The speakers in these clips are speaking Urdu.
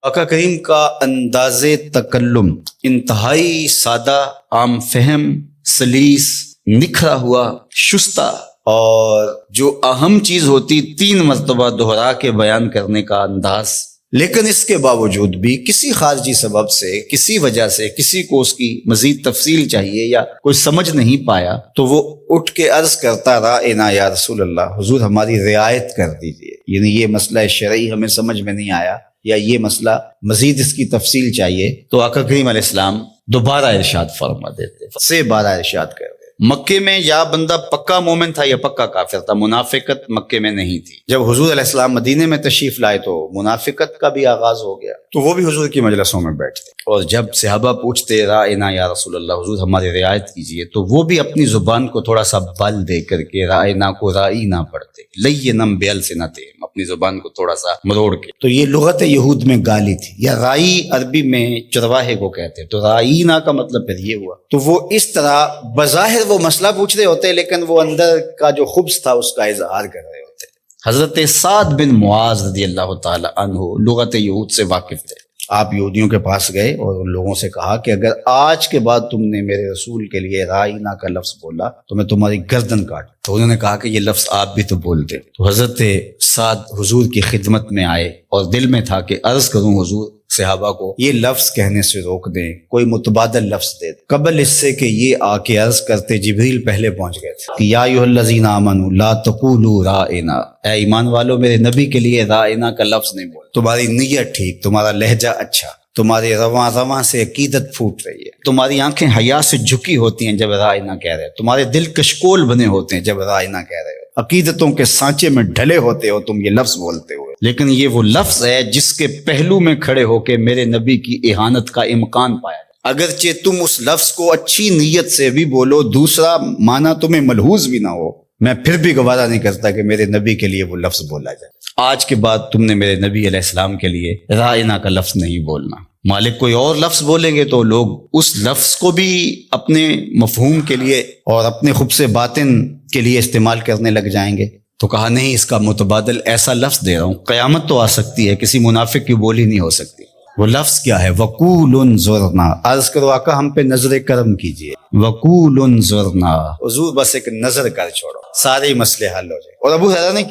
آقا کریم کا انداز تکلم انتہائی سادہ، عام فہم، سلیس، نکھرا ہوا، شستہ، اور جو اہم چیز ہوتی 3 مرتبہ دہرا کے بیان کرنے کا انداز۔ لیکن اس کے باوجود بھی کسی خارجی سبب سے، کسی وجہ سے، کسی کو اس کی مزید تفصیل چاہیے یا کوئی سمجھ نہیں پایا تو وہ اٹھ کے عرض کرتا رائنا یا رسول اللہ، حضور ہماری رعایت کر دیجیے، یعنی یہ مسئلہ شرعی ہمیں سمجھ میں نہیں آیا یا یہ مسئلہ مزید اس کی تفصیل چاہیے، تو آقا کریم علیہ السلام دوبارہ ارشاد فرما دیتے، سے بارہ ارشاد کر۔ مکے میں یا بندہ پکا مومن تھا یا پکا کافر تھا، منافقت مکے میں نہیں تھی۔ جب حضور علیہ السلام مدینے میں تشریف لائے تو منافقت کا بھی آغاز ہو گیا، تو وہ بھی حضور کی مجلسوں میں بیٹھتے، اور جب صحابہ پوچھتے رائنا یا رسول اللہ، حضور ہماری رعایت کیجیے، تو وہ بھی اپنی زبان کو تھوڑا سا بل دے کر کے رائنا کو رائی نہ پڑھتے، لینم بِأَلْسِنَتِهِمْ، اپنی زبان کو تھوڑا سا مروڑ کے۔ تو یہ لغت یہود میں گالی تھی، یا رائی عربی میں چرواہے کو کہتے، تو رائینا کا مطلب پھر یہ ہوا۔ تو وہ اس طرح بظاہر وہ مسئلہ پوچھ رہے ہوتے لیکن وہ اندر کا جو خبث تھا اس کا اظہار کر رہے ہوتے۔ حضرت سعد بن معاذ رضی اللہ تعالی عنہ لغت یہود سے واقف تھے۔ آپ یہودیوں کے پاس گئے اور ان لوگوں سے کہا کہ اگر آج کے بعد تم نے میرے رسول کے لیے رائنا کا لفظ بولا تو میں تمہاری گردن کاٹ۔ تو انہوں نے کہا کہ یہ لفظ آپ بھی تو بولتے۔ تو حضرت سعد حضور کی خدمت میں آئے اور دل میں تھا کہ عرض کروں حضور صحابہ کو یہ لفظ کہنے سے روک دیں، کوئی متبادل لفظ دے دیں۔ قبل اس سے کہ یہ آ کے عرض کرتے جبریل پہلے پہنچ گئے تھے کہ یا ایھا الذین آمنوا لا تقولوا رائنا، اے ایمان والو میرے نبی کے لیے رائنا کا لفظ نہیں بول۔ تمہاری نیت ٹھیک، تمہارا لہجہ اچھا، تمہارے رواں رواں سے عقیدت پھوٹ رہی ہے، تمہاری آنکھیں حیا سے جھکی ہوتی ہیں جب رائنا کہہ رہے، تمہارے دل کشکول بنے ہوتے ہیں جب رائنا کہہ رہے ہو، عقیدتوں کے سانچے میں ڈھلے ہوتے ہو تم یہ لفظ بولتے ہوئے، لیکن یہ وہ لفظ ہے جس کے پہلو میں کھڑے ہو کے میرے نبی کی اہانت کا امکان پایا۔ اگرچہ تم اس لفظ کو اچھی نیت سے بھی بولو، دوسرا معنی تمہیں ملحوظ بھی نہ ہو، میں پھر بھی گوارا نہیں کرتا کہ میرے نبی کے لیے وہ لفظ بولا جائے۔ آج کے بعد تم نے میرے نبی علیہ السلام کے لیے رائنا کا لفظ نہیں بولنا۔ مالک کوئی اور لفظ بولیں گے تو لوگ اس لفظ کو بھی اپنے مفہوم کے لیے اور اپنے خبث باطن کے لیے استعمال کرنے لگ جائیں گے۔ تو کہا نہیں، اس کا متبادل ایسا لفظ دے رہا ہوں، قیامت تو آ سکتی ہے، کسی منافق کی بولی نہیں ہو سکتی۔ وہ لفظ کیا ہے؟ وقول انظرنا، عرض کرو آقا ہم پہ نظر کرم کیجئے، وقول انظرنا، حضور بس ایک نظر کر چھوڑو، سارے مسئلے حل ہو جائے۔ اور ابو ہریرہ نے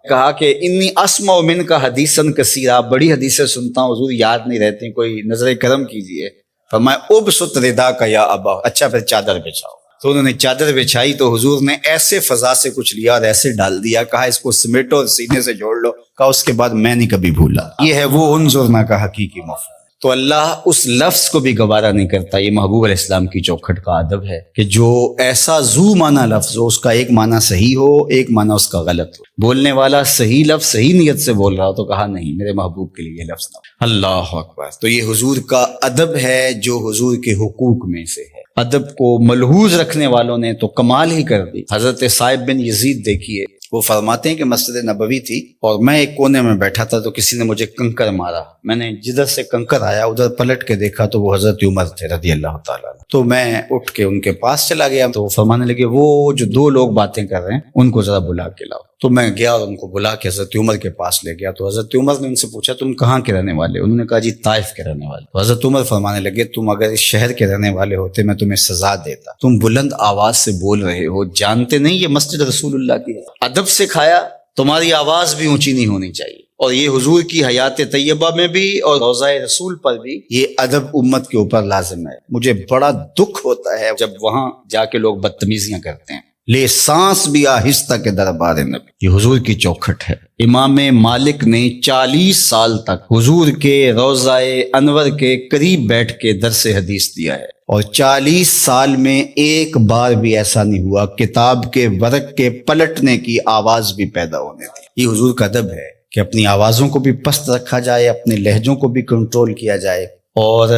کہا کہ انی اسمع منک حدیثا کثیرا، بڑی حدیثیں سنتا ہوں حضور، یاد نہیں رہتی، کوئی نظر کرم کیجئے۔ فرمایا ابسط رداک یا ابا، اچھا پھر چادر بچھاؤ۔ تو انہوں نے چادر بچھائی تو حضور نے ایسے فضا سے کچھ لیا اور ایسے ڈال دیا، کہا اس کو سمیٹو اور سینے سے جوڑ لو، کہا اس کے بعد میں نہیں کبھی بھولا۔ یہ ہے وہ انظرنا کا حقیقی مفہوم۔ تو اللہ اس لفظ کو بھی گوارا نہیں کرتا۔ یہ محبوب علیہ السلام کی چوکھٹ کا ادب ہے کہ جو ایسا ذو معنی لفظ ہو، اس کا ایک معنی صحیح ہو، ایک معنی اس کا غلط ہو، بولنے والا صحیح لفظ صحیح نیت سے بول رہا ہو تو کہا نہیں، میرے محبوب کے لیے یہ لفظ نہ ہو۔ اللہ اکبر۔ تو یہ حضور کا ادب ہے جو حضور کے حقوق میں سے ہے۔ ادب کو ملحوظ رکھنے والوں نے تو کمال ہی کر دی۔ حضرت صائب بن یزید دیکھیے، وہ فرماتے ہیں کہ مسجد نبوی تھی اور میں ایک کونے میں بیٹھا تھا تو کسی نے مجھے کنکر مارا، میں نے جدھر سے کنکر آیا ادھر پلٹ کے دیکھا تو وہ حضرت عمر تھے رضی اللہ تعالیٰ عنہ۔ تو میں اٹھ کے ان کے پاس چلا گیا تو وہ فرمانے لگے وہ جو 2 لوگ باتیں کر رہے ہیں ان کو ذرا بلا کے لاؤ۔ تو میں گیا اور ان کو بلا کے حضرت عمر کے پاس لے گیا۔ تو حضرت عمر نے ان سے پوچھا تم کہاں کے رہنے والے؟ انہوں نے کہا جی طائف کے رہنے والے۔ تو حضرت عمر فرمانے لگے تم اگر اس شہر کے رہنے والے ہوتے میں تمہیں سزا دیتا، تم بلند آواز سے بول رہے ہو، جانتے نہیں یہ مسجد رسول اللہ کی ہے؟ ادب سکھایا، تمہاری آواز بھی اونچی نہیں ہونی چاہیے۔ اور یہ حضور کی حیات طیبہ میں بھی اور روضہ رسول پر بھی یہ ادب امت کے اوپر لازم ہے۔ مجھے بڑا دکھ ہوتا ہے جب وہاں جا کے لوگ بدتمیزیاں کرتے ہیں۔ لے سانس بھی آہستہ کے دربار نبی، یہ حضور کی چوکھٹ ہے۔ امام مالک نے 40 سال تک حضور کے روضہ انور کے قریب بیٹھ کے درس حدیث دیا ہے، اور 40 سال میں ایک بار بھی ایسا نہیں ہوا کتاب کے ورق کے پلٹنے کی آواز بھی پیدا ہونے دی۔ یہ حضور کا ادب ہے کہ اپنی آوازوں کو بھی پست رکھا جائے، اپنے لہجوں کو بھی کنٹرول کیا جائے، اور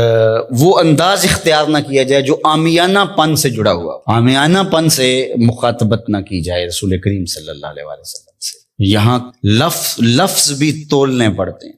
وہ انداز اختیار نہ کیا جائے جو عامیانہ پن سے جڑا ہوا، عامیانہ پن سے مخاطبت نہ کی جائے رسول کریم صلی اللہ علیہ وسلم سے۔ یہاں لفظ بھی تولنے پڑتے ہیں۔